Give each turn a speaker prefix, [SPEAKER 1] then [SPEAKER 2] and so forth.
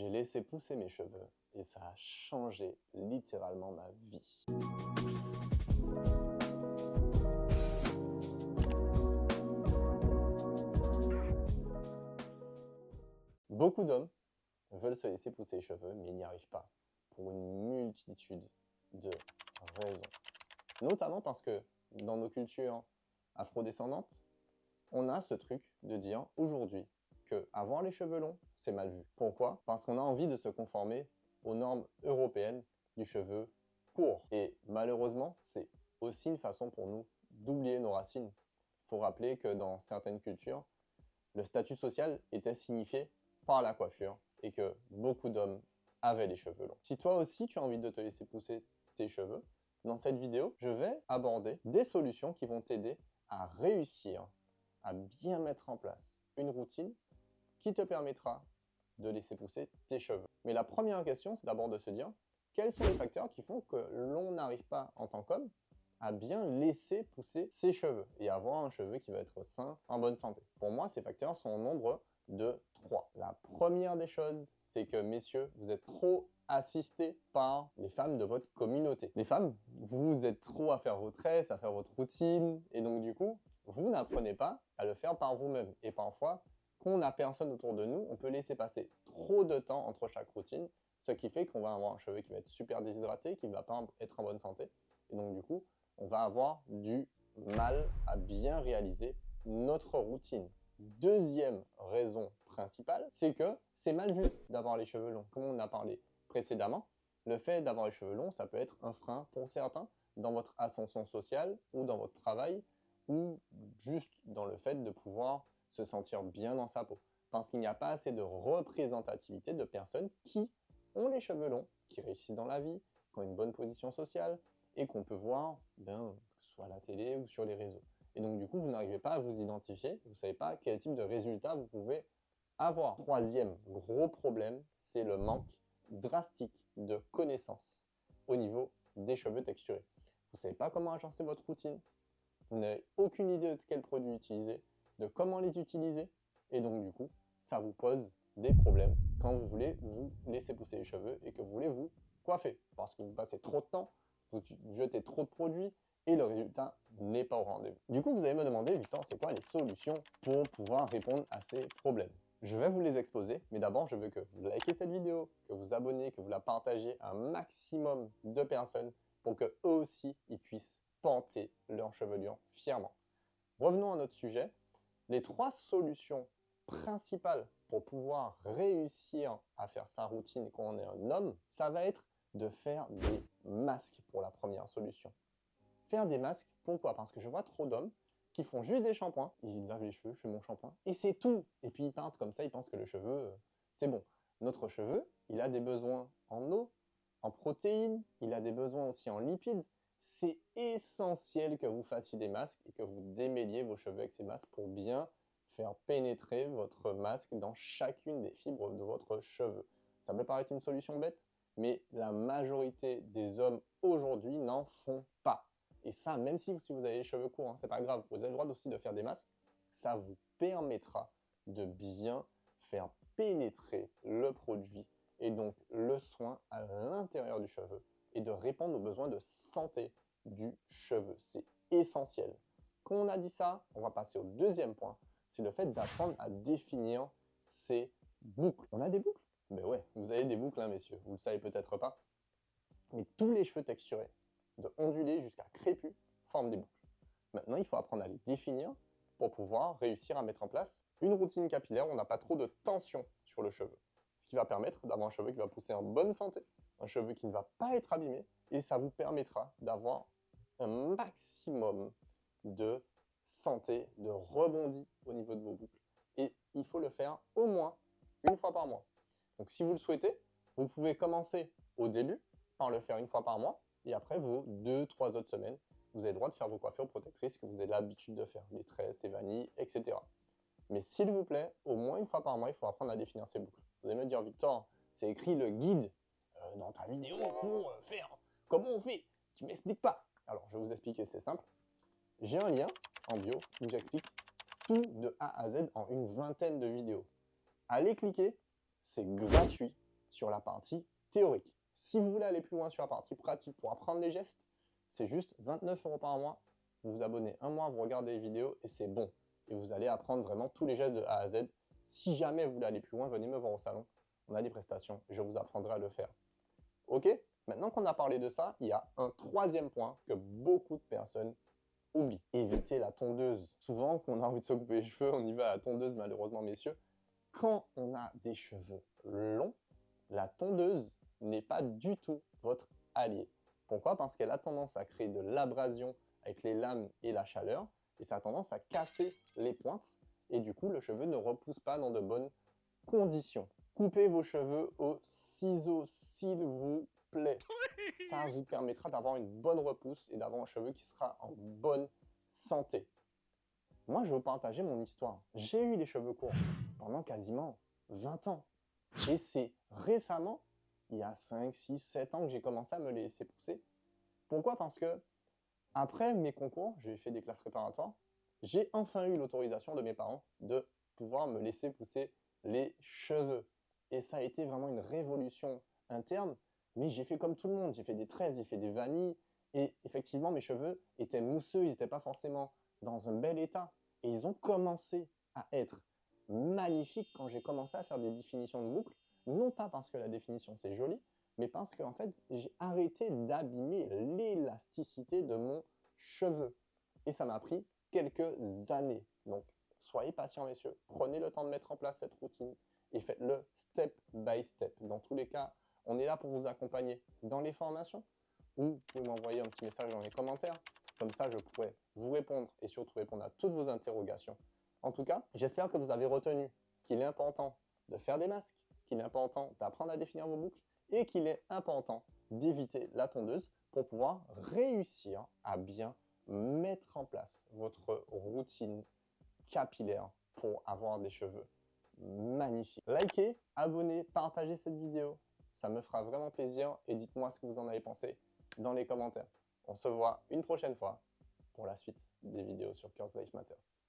[SPEAKER 1] J'ai laissé pousser mes cheveux et ça a changé littéralement ma vie. Beaucoup d'hommes veulent se laisser pousser les cheveux, mais ils n'y arrivent pas pour une multitude de raisons. Notamment parce que dans nos cultures afrodescendantes, on a ce truc de dire aujourd'hui que avoir les cheveux longs, c'est mal vu. Pourquoi? Parce qu'on a envie de se conformer aux normes européennes du cheveu court. Et malheureusement, c'est aussi une façon pour nous d'oublier nos racines. Il faut rappeler que dans certaines cultures, le statut social était signifié par la coiffure et que beaucoup d'hommes avaient les cheveux longs. Si toi aussi tu as envie de te laisser pousser tes cheveux, dans cette vidéo, je vais aborder des solutions qui vont t'aider à réussir à bien mettre en place une routine qui te permettra de laisser pousser tes cheveux. Mais la première question, c'est d'abord de se dire quels sont les facteurs qui font que l'on n'arrive pas en tant qu'homme à bien laisser pousser ses cheveux et avoir un cheveu qui va être sain, en bonne santé. Pour moi, ces facteurs sont au nombre de 3. La première des choses, c'est que, messieurs, vous êtes trop assistés par les femmes de votre communauté. Les femmes, vous êtes trop à faire vos tresses, à faire votre routine, et donc du coup, vous n'apprenez pas à le faire par vous-même. Et parfois, quand on n'a personne autour de nous, on peut laisser passer trop de temps entre chaque routine, ce qui fait qu'on va avoir un cheveu qui va être super déshydraté, qui ne va pas être en bonne santé. Et donc du coup, on va avoir du mal à bien réaliser notre routine. Deuxième raison principale, c'est que c'est mal vu d'avoir les cheveux longs. Comme on a parlé précédemment, le fait d'avoir les cheveux longs, ça peut être un frein pour certains dans votre ascension sociale ou dans votre travail ou juste dans le fait de pouvoir se sentir bien dans sa peau. Parce qu'il n'y a pas assez de représentativité de personnes qui ont les cheveux longs, qui réussissent dans la vie, qui ont une bonne position sociale et qu'on peut voir soit à la télé ou sur les réseaux. Et donc du coup, vous n'arrivez pas à vous identifier, vous ne savez pas quel type de résultat vous pouvez avoir. Troisième gros problème, c'est le manque drastique de connaissances au niveau des cheveux texturés. Vous ne savez pas comment agencer votre routine, vous n'avez aucune idée de quels produits utiliser, de comment les utiliser, et donc du coup, ça vous pose des problèmes quand vous voulez vous laisser pousser les cheveux et que vous voulez vous coiffer, parce que vous passez trop de temps, vous jetez trop de produits, et le résultat n'est pas au rendez-vous. Du coup, vous allez me demander, Victor, c'est quoi les solutions pour pouvoir répondre à ces problèmes? Je vais vous les exposer, mais d'abord, je veux que vous likez cette vidéo, que vous abonnez, que vous la partagez à un maximum de personnes pour qu'eux aussi, ils puissent porter leur chevelure fièrement. Revenons à notre sujet. Les 3 solutions principales pour pouvoir réussir à faire sa routine quand on est un homme, ça va être de faire des masques pour la première solution. Faire des masques, pourquoi? Parce que je vois trop d'hommes qui font juste des shampoings, ils lavent les cheveux, je fais mon shampoing, et c'est tout. Et puis ils partent comme ça, ils pensent que le cheveu, c'est bon. Notre cheveu, il a des besoins en eau, en protéines, il a des besoins aussi en lipides. C'est essentiel que vous fassiez des masques et que vous démêliez vos cheveux avec ces masques pour bien faire pénétrer votre masque dans chacune des fibres de votre cheveu. Ça peut paraître une solution bête, mais la majorité des hommes aujourd'hui n'en font pas. Et ça, même si vous avez les cheveux courts, hein, c'est pas grave, vous avez le droit aussi de faire des masques, ça vous permettra de bien faire pénétrer le produit et donc le soin à l'intérieur du cheveu et de répondre aux besoins de santé du cheveu. C'est essentiel. Quand on a dit ça, on va passer au deuxième point, c'est le fait d'apprendre à définir ses boucles. On a des boucles? Ben ouais, vous avez des boucles, hein, messieurs, vous le savez peut-être pas, mais tous les cheveux texturés, de ondulés jusqu'à crépus, forment des boucles. Maintenant, il faut apprendre à les définir pour pouvoir réussir à mettre en place une routine capillaire où on n'a pas trop de tension sur le cheveu. Ce qui va permettre d'avoir un cheveu qui va pousser en bonne santé, un cheveu qui ne va pas être abîmé, et ça vous permettra d'avoir un maximum de santé, de rebondi au niveau de vos boucles. Et il faut le faire au moins une fois par mois. Donc si vous le souhaitez, vous pouvez commencer au début par le faire une fois par mois, et après vos 2-3 autres semaines, vous avez le droit de faire vos coiffures protectrices que vous avez l'habitude de faire, les tresses, les vanilles, etc. Mais s'il vous plaît, au moins une fois par mois, il faut apprendre à définir ces boucles. Vous allez me dire, Victor, c'est écrit le guide dans ta vidéo pour faire. Comment on fait? Tu m'expliques pas. Alors, je vais vous expliquer, c'est simple. J'ai un lien en bio où j'explique tout de A à Z en une vingtaine de vidéos. Allez cliquer, c'est gratuit sur la partie théorique. Si vous voulez aller plus loin sur la partie pratique pour apprendre les gestes, c'est juste 29 € par mois. Vous vous abonnez un mois, vous regardez les vidéos et c'est bon. Et vous allez apprendre vraiment tous les gestes de A à Z. Si jamais vous voulez aller plus loin, venez me voir au salon. On a des prestations, je vous apprendrai à le faire. Ok? Maintenant qu'on a parlé de ça, il y a un troisième point que beaucoup de personnes oublient. Éviter la tondeuse. Souvent, quand on a envie de se couper les cheveux, on y va à la tondeuse, malheureusement, messieurs. Quand on a des cheveux longs, la tondeuse n'est pas du tout votre allié. Pourquoi? Parce qu'elle a tendance à créer de l'abrasion avec les lames et la chaleur, et ça a tendance à casser les pointes, et du coup, le cheveu ne repousse pas dans de bonnes conditions. Coupez vos cheveux au ciseau, s'il vous plaît. Ça vous permettra d'avoir une bonne repousse et d'avoir un cheveu qui sera en bonne santé. Moi, je vais vous partager mon histoire. J'ai eu les cheveux courts pendant quasiment 20 ans. Et c'est récemment, il y a 5, 6, 7 ans que j'ai commencé à me les laisser pousser. Pourquoi? Parce que après mes concours, j'ai fait des classes préparatoires, j'ai enfin eu l'autorisation de mes parents de pouvoir me laisser pousser les cheveux. Et ça a été vraiment une révolution interne, mais j'ai fait comme tout le monde, j'ai fait des tresses, j'ai fait des vanilles, et effectivement mes cheveux étaient mousseux, ils n'étaient pas forcément dans un bel état, et ils ont commencé à être magnifiques quand j'ai commencé à faire des définitions de boucles, non pas parce que la définition c'est joli, mais parce que en fait, j'ai arrêté d'abîmer l'élasticité de mon cheveu. Et ça m'a pris quelques années. Donc, soyez patients, messieurs. Prenez le temps de mettre en place cette routine et faites-le step by step. Dans tous les cas, on est là pour vous accompagner dans les formations ou vous pouvez m'envoyer un petit message dans les commentaires. Comme ça, je pourrai vous répondre et surtout répondre à toutes vos interrogations. En tout cas, j'espère que vous avez retenu qu'il est important de faire des masques, qu'il est important d'apprendre à définir vos boucles et qu'il est important d'éviter la tondeuse pour pouvoir réussir à bien mettre en place votre routine capillaire pour avoir des cheveux magnifiques. Likez, abonnez, partagez cette vidéo. Ça me fera vraiment plaisir et dites-moi ce que vous en avez pensé dans les commentaires. On se voit une prochaine fois pour la suite des vidéos sur Curls Life Matters.